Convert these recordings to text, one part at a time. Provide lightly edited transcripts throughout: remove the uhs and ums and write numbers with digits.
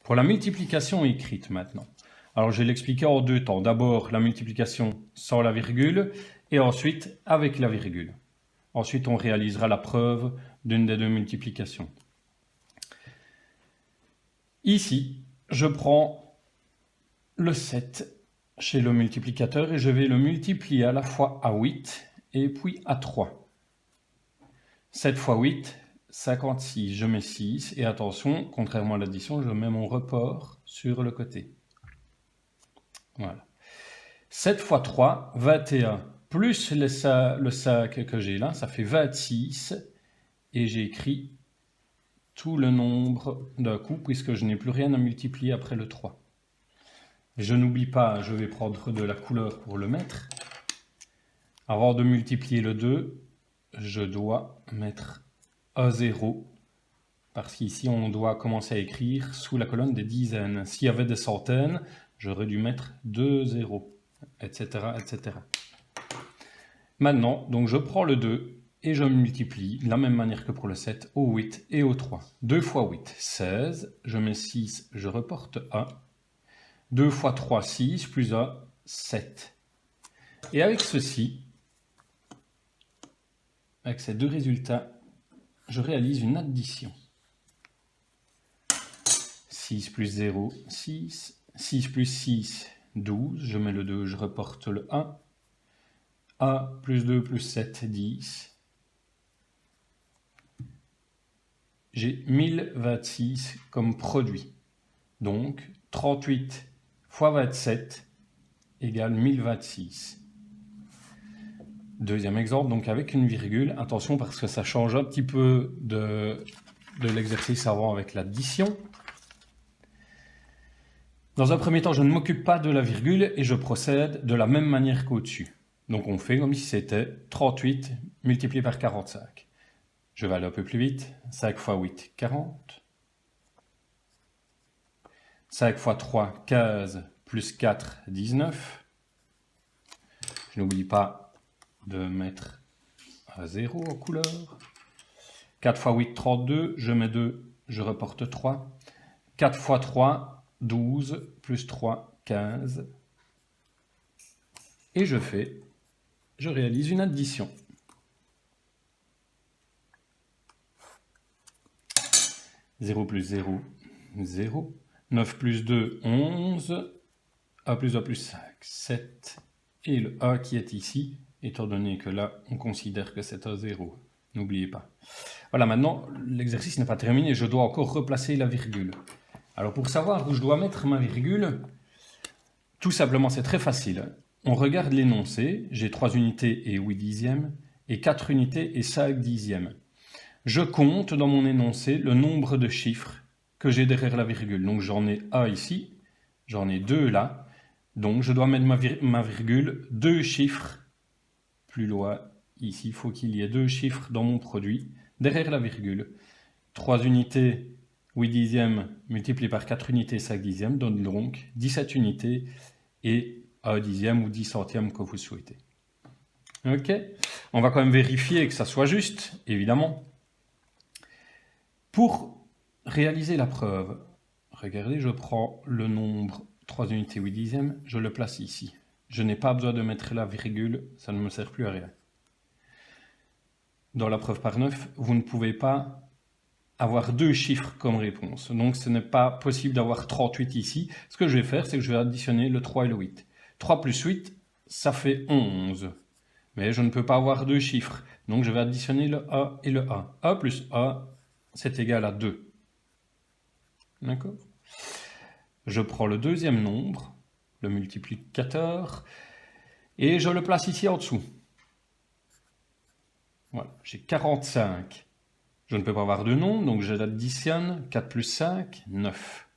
Pour la multiplication écrite maintenant. Alors je vais l'expliquer en deux temps. D'abord la multiplication sans la virgule et ensuite avec la virgule. Ensuite on réalisera la preuve d'une des deux multiplications. Ici, je prends le 7 chez le multiplicateur et je vais le multiplier à la fois à 8 et puis à 3. 7 fois 8, 56. Je mets 6 et attention, contrairement à l'addition, je mets mon report sur le côté. Voilà. 7 fois 3, 21, plus le 5 que j'ai là, ça fait 26. Et j'ai écrit tout le nombre d'un coup, puisque je n'ai plus rien à multiplier après le 3. Je n'oublie pas, je vais prendre de la couleur pour le mettre. Avant de multiplier le 2, je dois mettre un 0, parce qu'ici on doit commencer à écrire sous la colonne des dizaines. S'il y avait des centaines, j'aurais dû mettre 2 zéros, etc., etc. Maintenant, donc je prends le 2 et je multiplie de la même manière que pour le 7 au 8 et au 3. 2 fois 8, 16. Je mets 6, je reporte 1. 2 fois 3, 6, plus 1, 7. Et avec ceci, avec ces deux résultats, je réalise une addition. 6 plus 0, 6. 6 plus 6, 12. Je mets le 2, je reporte le 1. 1 plus 2 plus 7, 10. J'ai 1026 comme produit. Donc, 38 fois 27 égale 1026. Deuxième exemple, donc avec une virgule. Attention parce que ça change un petit peu de l'exercice avant avec l'addition. Dans un premier temps, je ne m'occupe pas de la virgule et je procède de la même manière qu'au-dessus. Donc on fait comme si c'était 38 multiplié par 45. Je vais aller un peu plus vite. 5 fois 8, 40. 5 fois 3, 15, plus 4, 19. Je n'oublie pas de mettre un 0 en couleur. 4 fois 8, 32. Je mets 2, je reporte 3. 4 fois 3, 12, plus 3, 15. Et je réalise une addition. 0 plus 0, 0. 9 plus 2, 11. 1 plus 1 plus 5, 7. Et le A qui est ici, étant donné que là, on considère que c'est un 0. N'oubliez pas. Voilà, maintenant, l'exercice n'est pas terminé. Je dois encore replacer la virgule. Alors, pour savoir où je dois mettre ma virgule, tout simplement, c'est très facile. On regarde l'énoncé. J'ai 3 unités et 8 dixièmes, et 4 unités et 5 dixièmes. Je compte dans mon énoncé le nombre de chiffres que j'ai derrière la virgule. Donc j'en ai 1 ici, j'en ai 2 là. Donc je dois mettre ma virgule 2 chiffres plus loin. Ici, il faut qu'il y ait 2 chiffres dans mon produit derrière la virgule. 3 unités, 8 dixièmes multiplié par 4 unités, 5 dixièmes donne donc 17 unités et 1 dixième ou 10 centièmes que vous souhaitez. Ok, on va quand même vérifier que ça soit juste, évidemment. Pour réaliser la preuve, regardez, je prends le nombre 3 unités 8 dixièmes, je le place ici. Je n'ai pas besoin de mettre la virgule, ça ne me sert plus à rien. Dans la preuve par 9, vous ne pouvez pas avoir 2 chiffres comme réponse. Donc ce n'est pas possible d'avoir 38 ici. Ce que je vais faire, c'est que je vais additionner le 3 et le 8. 3 plus 8, ça fait 11. Mais je ne peux pas avoir 2 chiffres. Donc je vais additionner le A et le A. A plus A, c'est égal à 2. D'accord ? Je prends le deuxième nombre, le multiplicateur, et je le place ici en dessous. Voilà, j'ai 45. Je ne peux pas avoir de nom, donc je l'additionne. 4 plus 5, 9.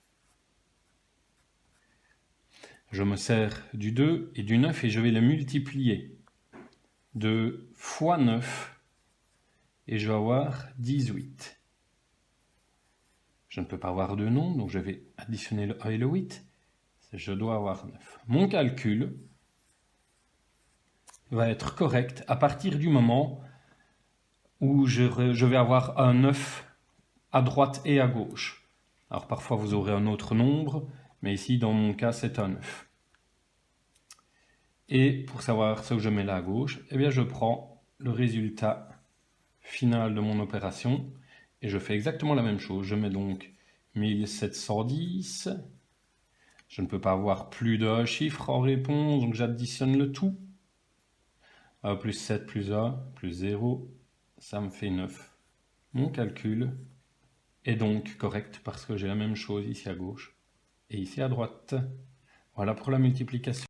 Je me sers du 2 et du 9 et je vais les multiplier. 2 fois 9, et je vais avoir 18. Je ne peux pas avoir de nom, donc je vais additionner le 1 et le 8. Je dois avoir 9. Mon calcul va être correct à partir du moment où je vais avoir un 9 à droite et à gauche. Alors parfois vous aurez un autre nombre, mais ici dans mon cas c'est un 9. Et pour savoir ce que je mets là à gauche, eh bien je prends le résultat final de mon opération et je fais exactement la même chose. Je mets donc 1710. Je ne peux pas avoir plus d'un chiffre en réponse, donc j'additionne le tout. Plus 7 plus 1 plus 0, ça me fait 9. Mon calcul est donc correct parce que j'ai la même chose ici à gauche et ici à droite. Voilà pour la multiplication.